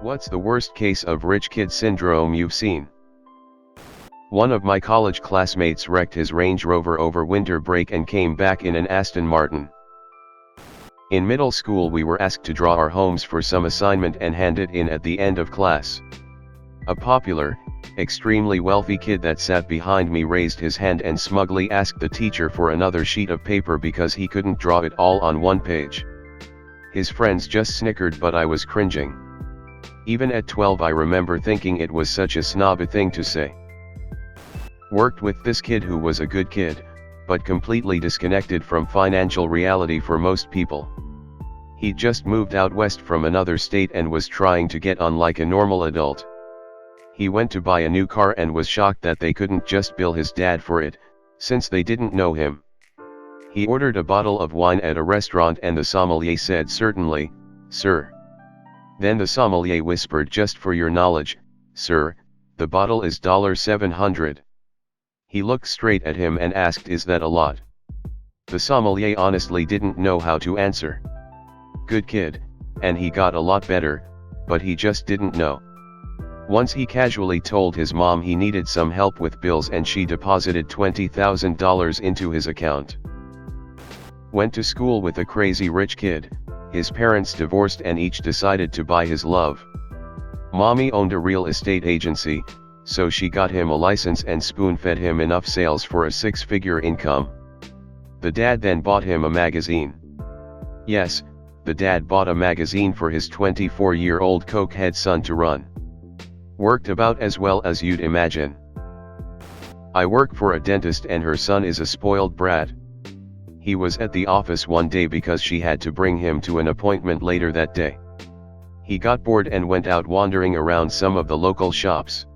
What's the worst case of rich kid syndrome you've seen? One of my college classmates wrecked his Range Rover over winter break and came back in an Aston Martin. In middle school we were asked to draw our homes for some assignment and hand it in at the end of class. A popular, extremely wealthy kid that sat behind me raised his hand and smugly asked the teacher for another sheet of paper because he couldn't draw it all on one page. His friends just snickered, but I was cringing. Even at 12 I remember thinking it was such a snobby thing to say. Worked with this kid who was a good kid, but completely disconnected from financial reality for most people. He just moved out west from another state and was trying to get on like a normal adult. He went to buy a new car and was shocked that they couldn't just bill his dad for it, since they didn't know him. He ordered a bottle of wine at a restaurant and the sommelier said, "Certainly, sir." Then the sommelier whispered, "Just for your knowledge, sir, the bottle is $700. He looked straight at him and asked, "Is that a lot?" The sommelier honestly didn't know how to answer. Good kid, and he got a lot better, but he just didn't know. Once he casually told his mom he needed some help with bills and she deposited $20,000 into his account. Went to school with a crazy rich kid. His parents divorced and each decided to buy his love. Mommy owned a real estate agency, so she got him a license and spoon-fed him enough sales for a six-figure income. The dad then bought him a magazine. Yes, the dad bought a magazine for his 24-year-old cokehead son to run. Worked about as well as you'd imagine. I work for a dentist and her son is a spoiled brat. He was at the office one day because she had to bring him to an appointment later that day. He got bored and went out wandering around some of the local shops.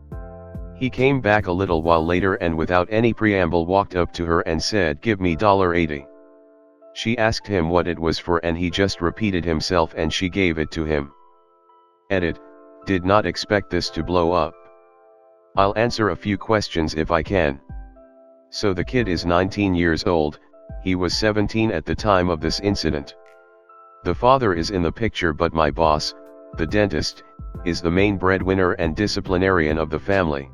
He came back a little while later and without any preamble walked up to her and said, "Give me $80. She asked him what it was for and he just repeated himself and she gave it to him. Edit, did not expect this to blow up. I'll answer a few questions if I can. So the kid is 19 years old, he was 17 at the time of this incident. The father is in the picture but my boss, the dentist, is the main breadwinner and disciplinarian of the family.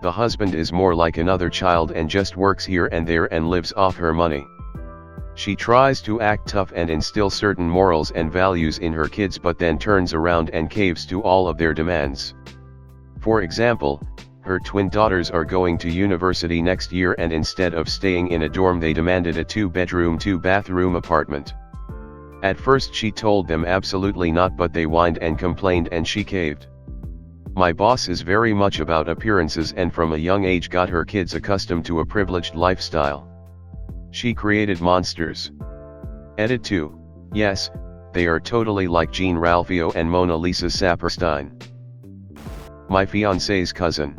The husband is more like another child and just works here and there and lives off her money. She tries to act tough and instill certain morals and values in her kids but then turns around and caves to all of their demands. For example, her twin daughters are going to university next year and instead of staying in a dorm they demanded a 2-bedroom 2-bathroom apartment. At first she told them absolutely not, but they whined and complained and she caved. My boss is very much about appearances and from a young age got her kids accustomed to a privileged lifestyle. She created monsters. Edit 2. Yes, they are totally like Jean Ralphio and Mona Lisa Saperstein. My fiance's cousin.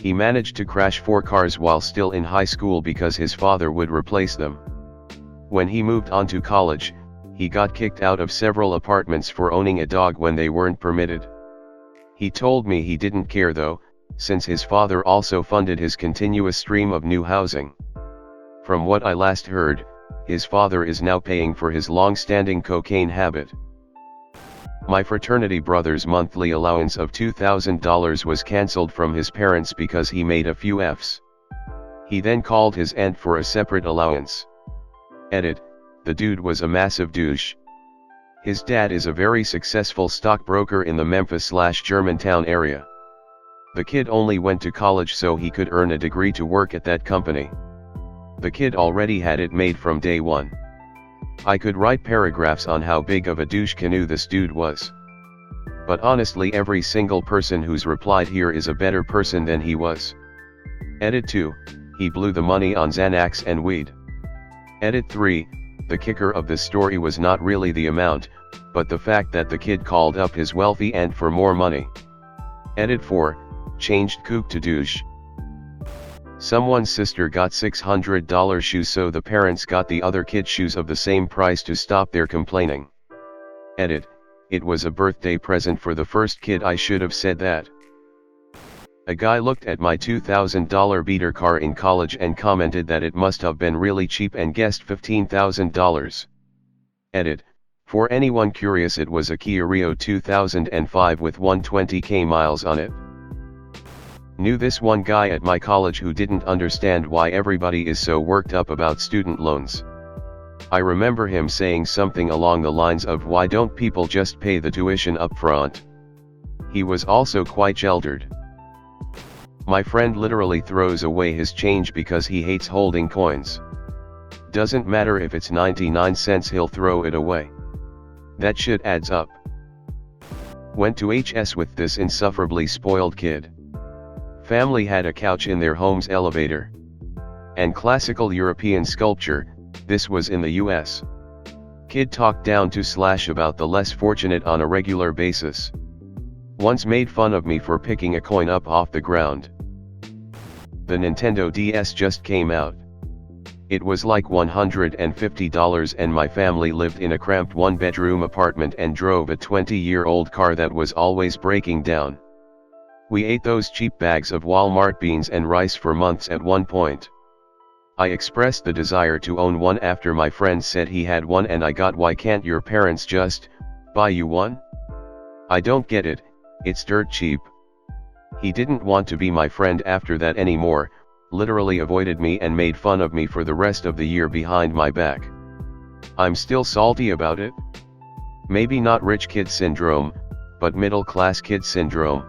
He managed to crash 4 cars while still in high school because his father would replace them. When he moved on to college, he got kicked out of several apartments for owning a dog when they weren't permitted. He told me he didn't care though, since his father also funded his continuous stream of new housing. From what I last heard, his father is now paying for his long-standing cocaine habit. My fraternity brother's monthly allowance of $2,000 was cancelled from his parents because he made a few Fs. He then called his aunt for a separate allowance. Edit, the dude was a massive douche. His dad is a very successful stockbroker in the Memphis/Germantown area. The kid only went to college so he could earn a degree to work at that company. The kid already had it made from day one. I could write paragraphs on how big of a douche canoe this dude was. But honestly every single person who's replied here is a better person than he was. Edit 2, he blew the money on Xanax and weed. Edit 3, the kicker of this story was not really the amount, but the fact that the kid called up his wealthy aunt for more money. Edit 4, changed kook to douche. Someone's sister got $600 shoes so the parents got the other kid shoes of the same price to stop their complaining. Edit, it was a birthday present for the first kid. I should have said that. A guy looked at my $2,000 beater car in college and commented that it must have been really cheap and guessed $15,000. Edit, For anyone curious, it was a Kia Rio 2005 with 120k miles on it. Knew this one guy at my college who didn't understand why everybody is so worked up about student loans. I remember him saying something along the lines of, why don't people just pay the tuition up front? He was also quite sheltered. My friend literally throws away his change because he hates holding coins. Doesn't matter if it's 99 cents, he'll throw it away. That shit adds up. Went to HS with this insufferably spoiled kid. Family had a couch in their home's elevator. And classical European sculpture, this was in the US. Kid talked down to / about the less fortunate on a regular basis. Once made fun of me for picking a coin up off the ground. The Nintendo DS just came out. It was like $150 and my family lived in a cramped one-bedroom apartment and drove a 20-year-old car that was always breaking down. We ate those cheap bags of Walmart beans and rice for months at one point. I expressed the desire to own one after my friend said he had one and I got, why can't your parents just buy you one? I don't get it, it's dirt cheap. He didn't want to be my friend after that anymore, literally avoided me and made fun of me for the rest of the year behind my back. I'm still salty about it. Maybe not rich kid syndrome, but middle class kid syndrome.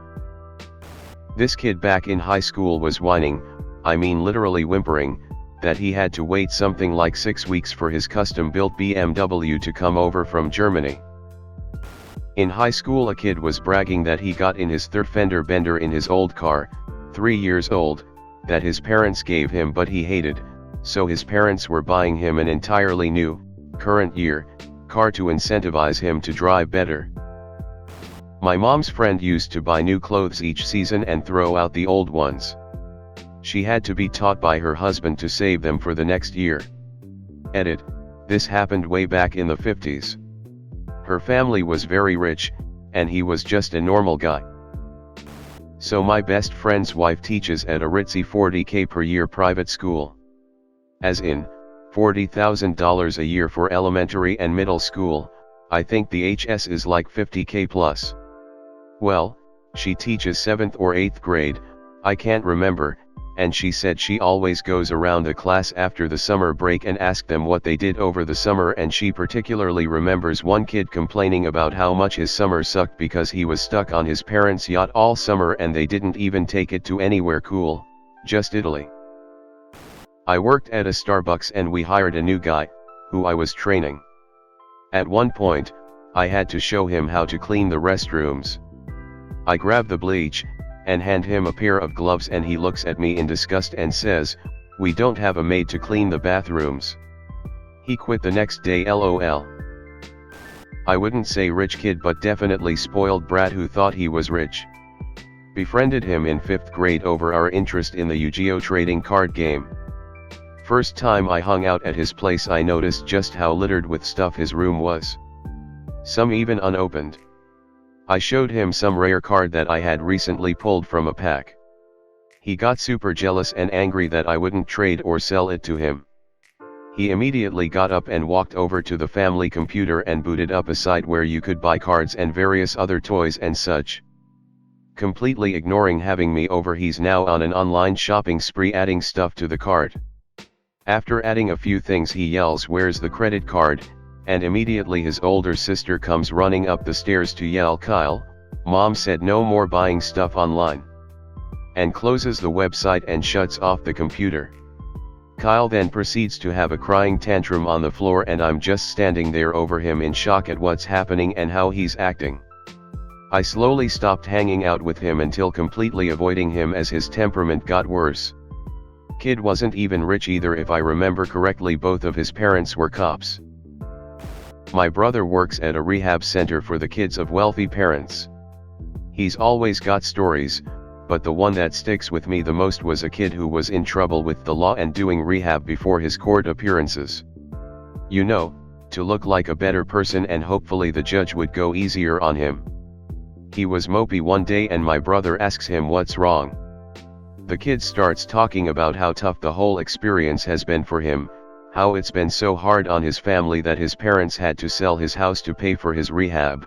This kid back in high school was whining, I mean literally whimpering, that he had to wait something like 6 weeks for his custom-built BMW to come over from Germany. In high school, a kid was bragging that he got in his third fender bender in his old car, 3 years old, that his parents gave him but he hated, so his parents were buying him an entirely new, current year, car to incentivize him to drive better. My mom's friend used to buy new clothes each season and throw out the old ones. She had to be taught by her husband to save them for the next year. Edit, this happened way back in the 50s. Her family was very rich, and he was just a normal guy. So my best friend's wife teaches at a ritzy $40k per year private school. As in, $40,000 a year for elementary and middle school. I think the HS is like $50k plus. Well, she teaches 7th or 8th grade, I can't remember, and she said she always goes around the class after the summer break and asks them what they did over the summer, and she particularly remembers one kid complaining about how much his summer sucked because he was stuck on his parents' yacht all summer and they didn't even take it to anywhere cool, just Italy. I worked at a Starbucks and we hired a new guy, who I was training. At one point, I had to show him how to clean the restrooms. I grab the bleach, and hand him a pair of gloves and he looks at me in disgust and says, we don't have a maid to clean the bathrooms. He quit the next day, LOL. I wouldn't say rich kid but definitely spoiled brat who thought he was rich. Befriended him in 5th grade over our interest in the Yu-Gi-Oh trading card game. First time I hung out at his place I noticed just how littered with stuff his room was. Some even unopened. I showed him some rare card that I had recently pulled from a pack. He got super jealous and angry that I wouldn't trade or sell it to him. He immediately got up and walked over to the family computer and booted up a site where you could buy cards and various other toys and such. Completely ignoring having me over, he's now on an online shopping spree adding stuff to the cart. After adding a few things he yells, "Where's the credit card?" And immediately his older sister comes running up the stairs to yell, "Kyle, Mom said no more buying stuff online," and closes the website and shuts off the computer. Kyle then proceeds to have a crying tantrum on the floor and I'm just standing there over him in shock at what's happening and how he's acting. I slowly stopped hanging out with him until completely avoiding him as his temperament got worse. Kid wasn't even rich either, if I remember correctly. Both of his parents were cops. My brother works at a rehab center for the kids of wealthy parents. He's always got stories, but the one that sticks with me the most was a kid who was in trouble with the law and doing rehab before his court appearances. You know, to look like a better person and hopefully the judge would go easier on him. He was mopey one day and my brother asks him what's wrong. The kid starts talking about how tough the whole experience has been for him, how it's been so hard on his family that his parents had to sell his house to pay for his rehab.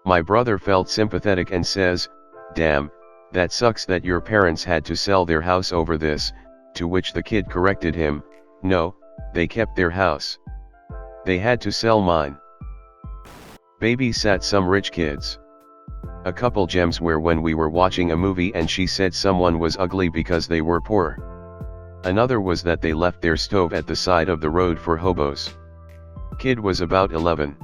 My brother felt sympathetic and says, "Damn, that sucks that your parents had to sell their house over this," to which the kid corrected him, "No, they kept their house. They had to sell mine." Babysat some rich kids. A couple gems were when we were watching a movie and she said someone was ugly because they were poor. Another was that they left their stove at the side of the road for hobos. Kid was about 11.